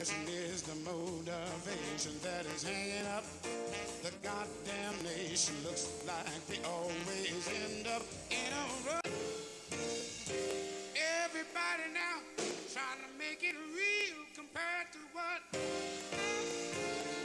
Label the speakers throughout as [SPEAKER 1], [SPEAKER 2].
[SPEAKER 1] Depression is the motivation that is hanging up the goddamn nation. Looks like we always end up in a rut. Everybody now trying to make it real compared to what?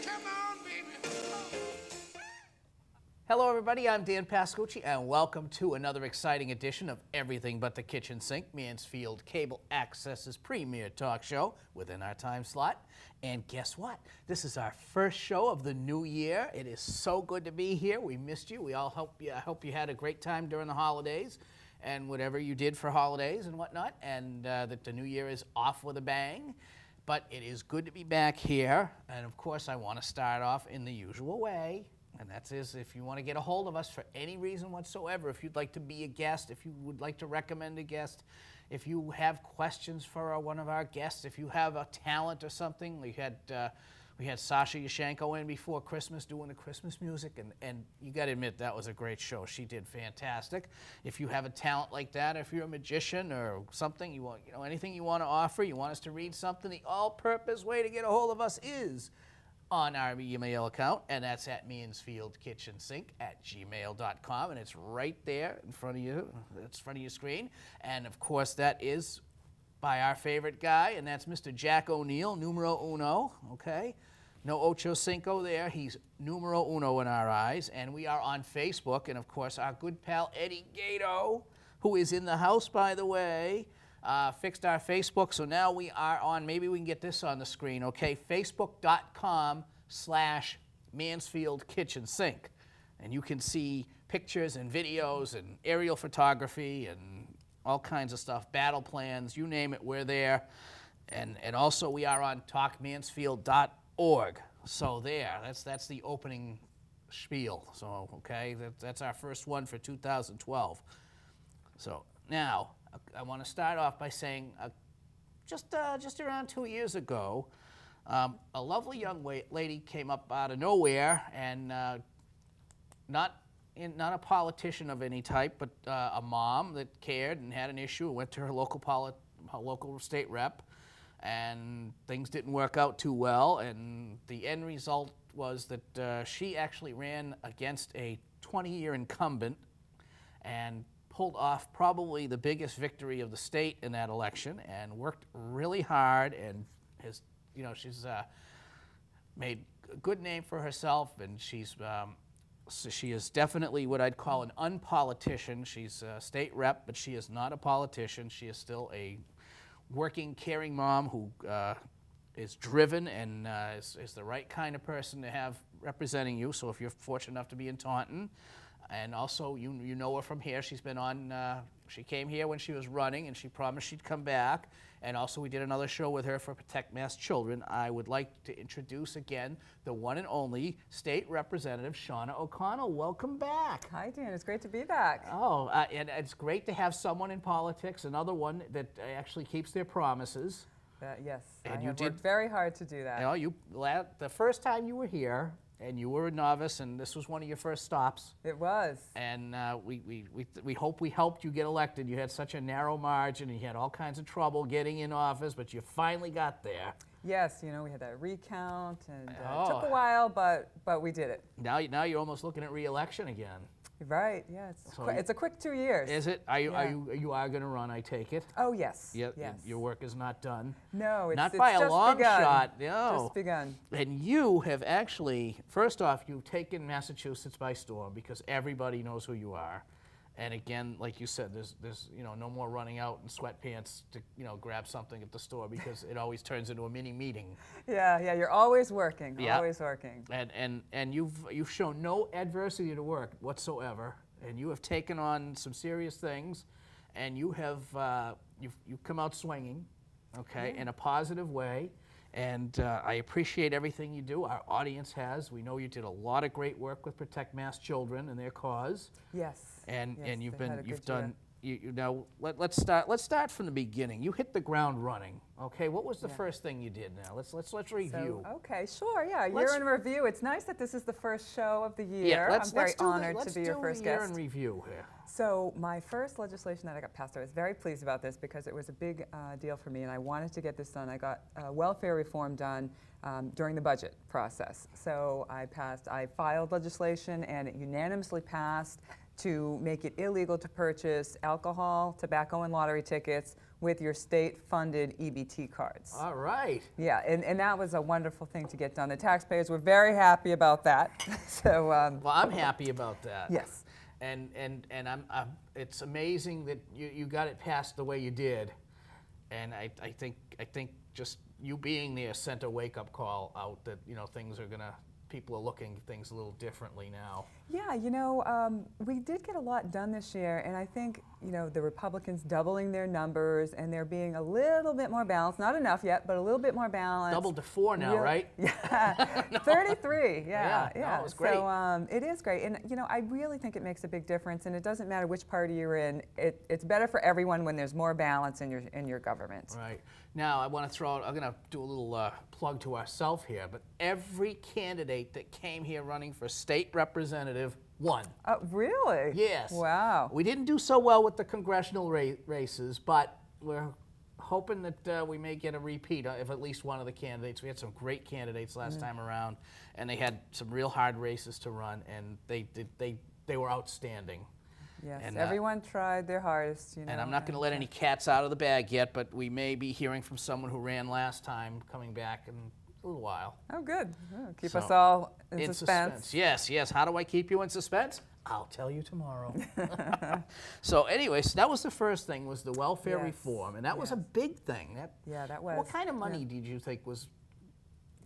[SPEAKER 1] Come on, baby.
[SPEAKER 2] Hello, everybody. I'm Dan Pascucci, and welcome to another exciting edition of Everything But the Kitchen Sink, Mansfield Cable Access's premier talk show within our time slot. And guess what? This is our first show of the new year. It is so good to be here. We missed you. We all hope you had a great time during the holidays and whatever you did for holidays and whatnot, and that the new year is off with a bang. But it is good to be back here, and of course I want to start off in the usual way, and that is if you want to get a hold of us for any reason whatsoever, if you'd like to be a guest, if you would like to recommend a guest, if you have questions for one of our guests, if you have a talent or something. We had Sasha Yashenko in before Christmas doing the Christmas music, and you got to admit that was a great show. She did fantastic. If you have a talent like that, if you're a magician or something, you want, anything you want to offer, you want us to read something, the all-purpose way to get a hold of us is on our email account, and that's at mansfieldkitchensink@gmail.com, and it's right there in front of you. It's in front of your screen, and of course that is by our favorite guy, and that's Mr. Jack O'Neill, numero uno, okay? No ocho cinco there. He's numero uno in our eyes, and we are on Facebook, and of course our good pal Eddie Gato, who is in the house, by the way, fixed our Facebook, so now we are on, maybe we can get this on the screen, okay? Facebook.com/Mansfield Kitchen Sink, and you can see pictures and videos and aerial photography and all kinds of stuff, battle plans, you name it, we're there. And also we are on talkmansfield.org. So that's the opening spiel. So, okay, that's our first one for 2012. So now, I want to start off by saying just around 2 years ago, a lovely young lady came up out of nowhere, and not a politician of any type, but a mom that cared and had an issue and went to her local state rep, and things didn't work out too well, and the end result was that she actually ran against a 20-year incumbent and pulled off probably the biggest victory of the state in that election, and worked really hard, and has, she's made a good name for herself, and so she is definitely what I'd call an unpolitician. She's a state rep, but she is not a politician. She is still a working, caring mom who is driven and is the right kind of person to have representing you. So if you're fortunate enough to be in Taunton, and also you know her from here. She's been on, she came here when she was running, and she promised she'd come back. And also we did another show with her for Protect Mass Children. I would like to introduce again the one and only State Representative Shaunna O'Connell. Welcome back.
[SPEAKER 3] Hi, Dan. It's great to be back.
[SPEAKER 2] Oh, and it's great to have someone in politics, another one that actually keeps their promises.
[SPEAKER 3] Yes,
[SPEAKER 2] and
[SPEAKER 3] I have worked very hard to do that.
[SPEAKER 2] The first time you were here, and you were a novice, and this was one of your first stops.
[SPEAKER 3] It was.
[SPEAKER 2] And we hope we helped you get elected. You had such a narrow margin, and you had all kinds of trouble getting in office, but you finally got there.
[SPEAKER 3] Yes, we had that recount, and it took a while, but we did it.
[SPEAKER 2] Now you're almost looking at re-election again.
[SPEAKER 3] Right. Yeah. It's a quick 2 years.
[SPEAKER 2] Is it? You are going to run? I take it.
[SPEAKER 3] Oh yes.
[SPEAKER 2] Yeah.
[SPEAKER 3] Yes.
[SPEAKER 2] Your work is not done.
[SPEAKER 3] No, it's
[SPEAKER 2] not by a long shot. No.
[SPEAKER 3] Just begun.
[SPEAKER 2] And you have actually, first off, you've taken Massachusetts by storm because everybody knows who you are. And again, like you said, there's no more running out in sweatpants to grab something at the store, because it always turns into a mini meeting.
[SPEAKER 3] Yeah, you're always working, always working.
[SPEAKER 2] And you've shown no adversity to work whatsoever, and you have taken on some serious things, and you have you've come out swinging, okay, in a positive way. And I appreciate everything you do. Our audience has. We know you did a lot of great work with Protect Mass Children and their cause.
[SPEAKER 3] Yes.
[SPEAKER 2] And you've done you know, let's start from the beginning. You hit the ground running. Okay, what was the first thing you did? Now let's review.
[SPEAKER 3] So, okay, sure, yeah, year in review. It's nice that this is the first show of the year.
[SPEAKER 2] Yeah,
[SPEAKER 3] I'm very honored to be your first guest.
[SPEAKER 2] Let's do a year in review here.
[SPEAKER 3] So my first legislation that I got passed, I was very pleased about this because it was a big deal for me, and I wanted to get this done. I got welfare reform done during the budget process. So I filed legislation, and it unanimously passed to make it illegal to purchase alcohol, tobacco, and lottery tickets with your state-funded EBT cards.
[SPEAKER 2] All right.
[SPEAKER 3] Yeah, and that was a wonderful thing to get done. The taxpayers were very happy about that. So.
[SPEAKER 2] Well, I'm happy about that.
[SPEAKER 3] Yes.
[SPEAKER 2] And it's amazing that you got it passed the way you did, and I think just you being there sent a wake-up call out that, you know, people are looking at things a little differently now.
[SPEAKER 3] Yeah, you know, we did get a lot done this year, and I think, you know, the Republicans doubling their numbers, and they're being a little bit more balanced. Not enough yet, but a little bit more balanced.
[SPEAKER 2] Doubled to 4 now, right?
[SPEAKER 3] Yeah, no. 33, yeah.
[SPEAKER 2] No, it's great.
[SPEAKER 3] So it is great, and, you know, I really think it makes a big difference, and it doesn't matter which party you're in. It's better for everyone when there's more balance in your government.
[SPEAKER 2] Right. Now, I want to I'm going to do a little plug to ourselves here, but every candidate that came here running for state representative won.
[SPEAKER 3] Really?
[SPEAKER 2] Yes.
[SPEAKER 3] Wow.
[SPEAKER 2] We didn't do so well with the congressional races, but we're hoping that we may get a repeat of at least one of the candidates. We had some great candidates last time around, and they had some real hard races to run, and they were outstanding.
[SPEAKER 3] Yes,
[SPEAKER 2] and,
[SPEAKER 3] everyone tried their hardest, you know.
[SPEAKER 2] And I'm not going to let any cats out of the bag yet, but we may be hearing from someone who ran last time coming back in a little while.
[SPEAKER 3] Oh, good. Oh, keep us all in
[SPEAKER 2] suspense. Yes, yes. How do I keep you in suspense? I'll tell you tomorrow. So anyways, that was the first thing, was the welfare reform, and that was a big thing.
[SPEAKER 3] That was.
[SPEAKER 2] What kind of money did you think was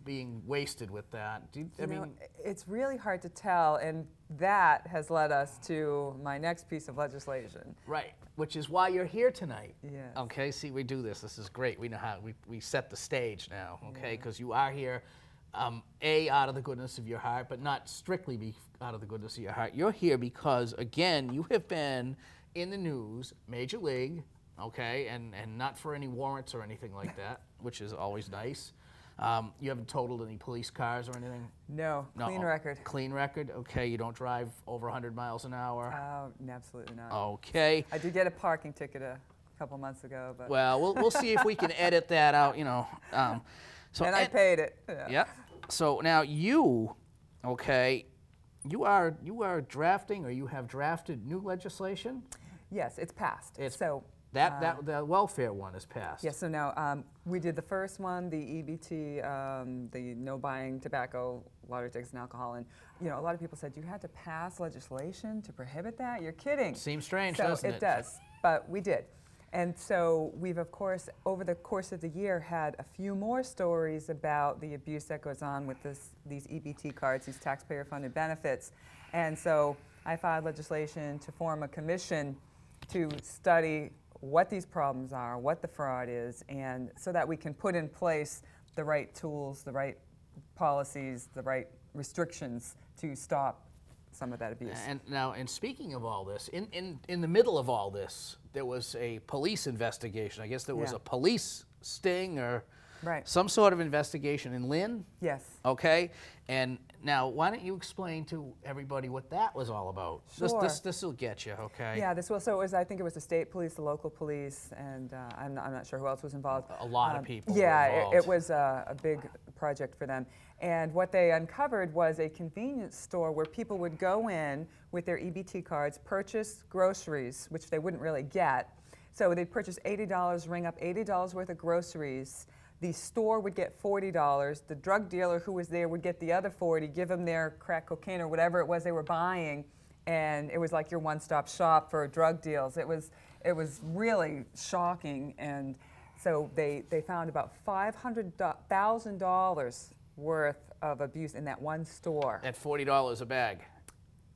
[SPEAKER 2] being wasted with that? I mean,
[SPEAKER 3] it's really hard to tell, and that has led us to my next piece of legislation.
[SPEAKER 2] Right, which is why you're here tonight.
[SPEAKER 3] Yes.
[SPEAKER 2] Okay, see, we do this. This is great. We know how, we set the stage now, okay, because you are here, out of the goodness of your heart, but not strictly out of the goodness of your heart. You're here because, again, you have been in the news, Major League, okay, and not for any warrants or anything like that, which is always nice. You haven't totaled any police cars or anything?
[SPEAKER 3] No, clean record.
[SPEAKER 2] Clean record, okay. You don't drive over 100 miles an hour?
[SPEAKER 3] Absolutely not.
[SPEAKER 2] Okay.
[SPEAKER 3] I did get a parking ticket a couple months ago, but.
[SPEAKER 2] Well, we'll see if we can edit that out, you know.
[SPEAKER 3] And I paid it.
[SPEAKER 2] Yeah. So now you, okay, you are drafting, or you have drafted new legislation?
[SPEAKER 3] Yes, it's passed.
[SPEAKER 2] The welfare one is passed.
[SPEAKER 3] Yes, so now we did the first one, the EBT, the no buying tobacco, lottery tickets, and alcohol. And, you know, a lot of people said, you had to pass legislation to prohibit that? You're kidding.
[SPEAKER 2] Seems strange, doesn't it?
[SPEAKER 3] It does, but we did. And so we've, of course, over the course of the year, had a few more stories about the abuse that goes on with these EBT cards, these taxpayer-funded benefits. And so I filed legislation to form a commission to study what these problems are, what the fraud is, and so that we can put in place the right tools, the right policies, the right restrictions to stop some of that abuse.
[SPEAKER 2] And now, and speaking of all this, in the middle of all this, there was a police investigation. I guess there was a police sting or some sort of investigation in Lynn?
[SPEAKER 3] Yes.
[SPEAKER 2] Okay. And now, why don't you explain to everybody what that was all about?
[SPEAKER 3] Sure.
[SPEAKER 2] This will get you, okay?
[SPEAKER 3] Yeah, so it was, I think it was the state police, the local police, and I'm not sure who else was involved.
[SPEAKER 2] A lot of people were
[SPEAKER 3] involved.
[SPEAKER 2] It
[SPEAKER 3] was a big project for them. And what they uncovered was a convenience store where people would go in with their EBT cards, purchase groceries, which they wouldn't really get. So they'd purchase $80, ring up $80 worth of groceries. The store would get $40. The drug dealer who was there would get the other $40, give them their crack cocaine or whatever it was they were buying, and it was like your one-stop shop for drug deals. It was really shocking, and so they found about $500,000 worth of abuse in that one store.
[SPEAKER 2] At $40 a bag.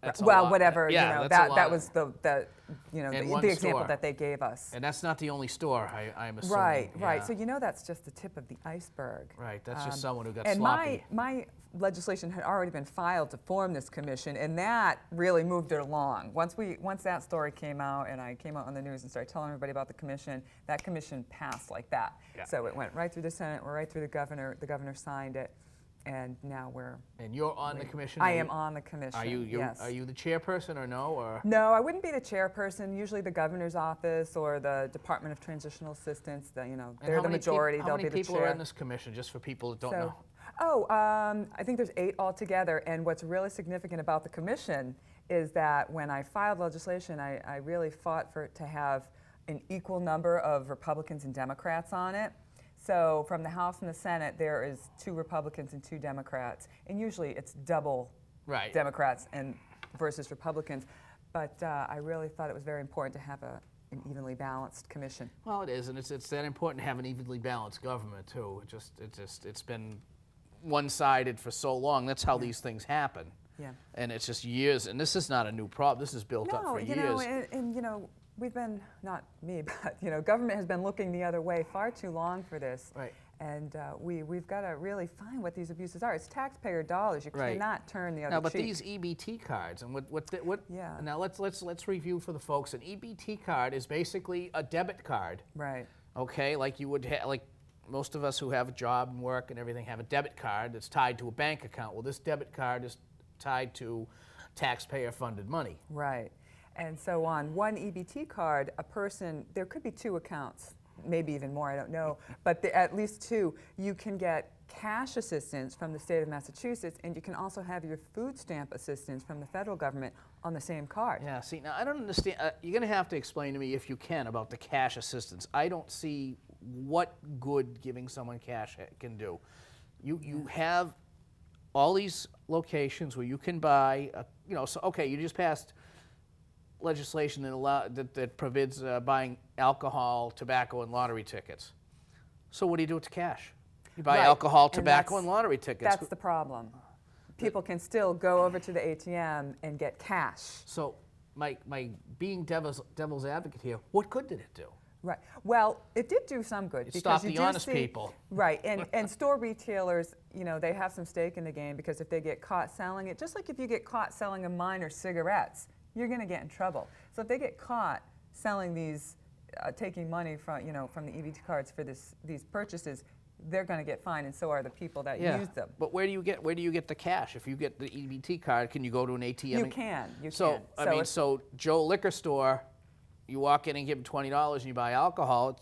[SPEAKER 2] That's a
[SPEAKER 3] well,
[SPEAKER 2] lot.
[SPEAKER 3] whatever,
[SPEAKER 2] Yeah,
[SPEAKER 3] you know,
[SPEAKER 2] that's a lot.
[SPEAKER 3] that was the
[SPEAKER 2] In one
[SPEAKER 3] the example
[SPEAKER 2] store.
[SPEAKER 3] that they gave us.
[SPEAKER 2] And that's not the only store, I'm assuming.
[SPEAKER 3] Right, right.
[SPEAKER 2] Yeah.
[SPEAKER 3] So you know that's just the tip of the iceberg.
[SPEAKER 2] Right, that's just someone who got
[SPEAKER 3] and
[SPEAKER 2] sloppy.
[SPEAKER 3] my legislation had already been filed to form this commission, and that really moved it along. Once that story came out, and I came out on the news and started telling everybody about the commission, that commission passed like that.
[SPEAKER 2] Yeah.
[SPEAKER 3] So it went right through the Senate, right through the governor. The governor signed it, and now we're.
[SPEAKER 2] And you're on the commission?
[SPEAKER 3] I am on the commission. Yes.
[SPEAKER 2] Are you the chairperson or no? Or?
[SPEAKER 3] No, I wouldn't be the chairperson. Usually the governor's office or the Department of Transitional Assistance. They're the majority.
[SPEAKER 2] How
[SPEAKER 3] They'll
[SPEAKER 2] many
[SPEAKER 3] be the
[SPEAKER 2] people
[SPEAKER 3] chair.
[SPEAKER 2] are in this commission, just for people that don't know?
[SPEAKER 3] I think there's 8 altogether, and what's really significant about the commission is that when I filed legislation, I really fought to have an equal number of Republicans and Democrats on it. So from the House and the Senate, there is 2 Republicans and 2 Democrats, and usually it's double
[SPEAKER 2] Right.
[SPEAKER 3] Democrats versus Republicans. But I really thought it was very important to have an evenly balanced commission.
[SPEAKER 2] Well, it is, and it's that important to have an evenly balanced government too. It's been one-sided for so long. That's how these things happen.
[SPEAKER 3] Yeah.
[SPEAKER 2] And it's just years, and this is not a new problem. This is built up for years.
[SPEAKER 3] We've been, not me, but government has been looking the other way far too long for this.
[SPEAKER 2] Right.
[SPEAKER 3] And we've got to really find what these abuses are. It's taxpayer dollars. You
[SPEAKER 2] Right.
[SPEAKER 3] cannot turn the other
[SPEAKER 2] Now, but
[SPEAKER 3] cheek.
[SPEAKER 2] these EBT cards, and what?
[SPEAKER 3] Yeah.
[SPEAKER 2] Now let's review for the folks. An EBT card is basically a debit card.
[SPEAKER 3] Right.
[SPEAKER 2] Okay, like you would like most of us who have a job and work and everything have a debit card that's tied to a bank account. Well, this debit card is tied to taxpayer-funded money.
[SPEAKER 3] Right. And so on one EBT card, there could be 2 accounts, maybe even more, I don't know, but at least 2. You can get cash assistance from the state of Massachusetts, and you can also have your food stamp assistance from the federal government on the same card.
[SPEAKER 2] Yeah, see, now I don't understand. You're going to have to explain to me, if you can, about the cash assistance. I don't see what good giving someone cash can do. You have all these locations where you can buy, you just passed legislation that forbids buying alcohol, tobacco, and lottery tickets. So what do you do with the cash? You buy alcohol, tobacco, and lottery tickets.
[SPEAKER 3] That's the problem. People can still go over to the ATM and get cash.
[SPEAKER 2] So my being devil's advocate here, what good did it do?
[SPEAKER 3] Right. Well, it did do some good.
[SPEAKER 2] It stopped the honest people.
[SPEAKER 3] Right. And store retailers, they have some stake in the game, because if they get caught selling it, just like if you get caught selling a minor cigarettes, you're going to get in trouble. So if they get caught selling these, taking money from the EBT cards for these purchases, they're going to get fined, and so are the people that use them.
[SPEAKER 2] But where do you get the cash? If you get the EBT card, can you go to an ATM?
[SPEAKER 3] You can.
[SPEAKER 2] So so Joe Liquor Store, you walk in and give him $20 and you buy alcohol.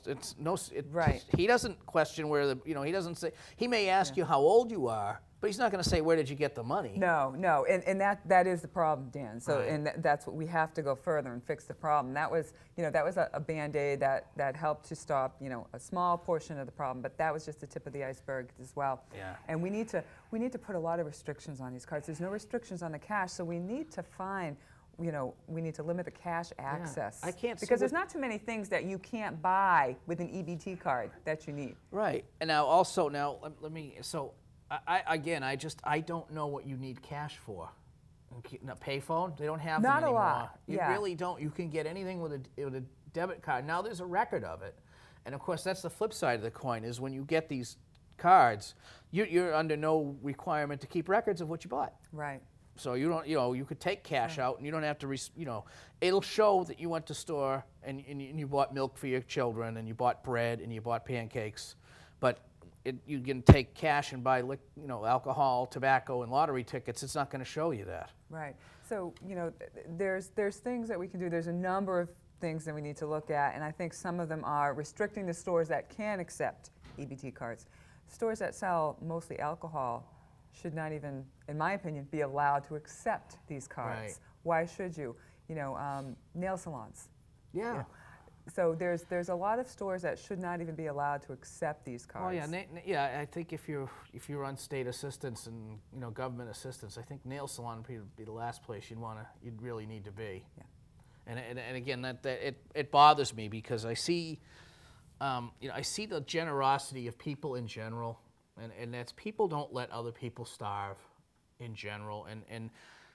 [SPEAKER 3] Right.
[SPEAKER 2] He doesn't question where he doesn't say. He may ask you how old you are, but he's not going to say where did you get the money.
[SPEAKER 3] No, and that is the problem, Dan. So
[SPEAKER 2] Right.
[SPEAKER 3] and that's what we have to go further and fix the problem. That was a Band-Aid that helped to stop a small portion of the problem, but that was just the tip of the iceberg as well.
[SPEAKER 2] Yeah.
[SPEAKER 3] And we need to put a lot of restrictions on these cards. There's no restrictions on the cash, so we need to find. We need to limit the cash access.
[SPEAKER 2] I can't see
[SPEAKER 3] because there's not too many things that you can't buy with an EBT card that you need.
[SPEAKER 2] Right. And now let me. So I don't know what you need cash for. A payphone? They don't have them
[SPEAKER 3] Not a
[SPEAKER 2] anymore.
[SPEAKER 3] lot.
[SPEAKER 2] You
[SPEAKER 3] Yeah.
[SPEAKER 2] really don't. You can get anything with a debit card. Now there's a record of it, and of course that's the flip side of the coin. Is when you get these cards, you're under no requirement to keep records of what you bought.
[SPEAKER 3] Right.
[SPEAKER 2] So you don't, you could take cash out and you don't have to, it'll show that you went to store and you bought milk for your children and you bought bread and you bought pancakes, but you can take cash and buy, alcohol, tobacco, and lottery tickets. It's not going to show you that.
[SPEAKER 3] Right. So there's things that we can do. There's a number of things that we need to look at, and I think some of them are restricting the stores that can accept EBT cards. Stores that sell mostly alcohol should not even, in my opinion, be allowed to accept these cards.
[SPEAKER 2] Right.
[SPEAKER 3] Why should you? Nail salons.
[SPEAKER 2] Yeah.
[SPEAKER 3] So there's a lot of stores that should not even be allowed to accept these cards.
[SPEAKER 2] Oh yeah, I think if you're on state assistance and government assistance, I think nail salon would be the last place you'd really need to be.
[SPEAKER 3] Yeah.
[SPEAKER 2] And again, it bothers me because I see, I see the generosity of people in general. And that's people don't let other people starve in general. And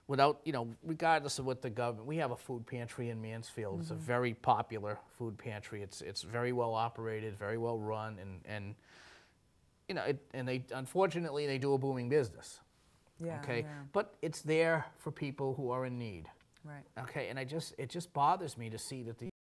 [SPEAKER 2] without, you know, regardless of what the government, we have a food pantry in Mansfield. It's a very popular food pantry. It's very well operated, very well run, and you know, and they, unfortunately, they do a booming business.
[SPEAKER 3] Yeah,
[SPEAKER 2] Okay,
[SPEAKER 3] yeah.
[SPEAKER 2] but it's there for people who are in need.
[SPEAKER 3] Right.
[SPEAKER 2] Okay, and it just bothers me to see that the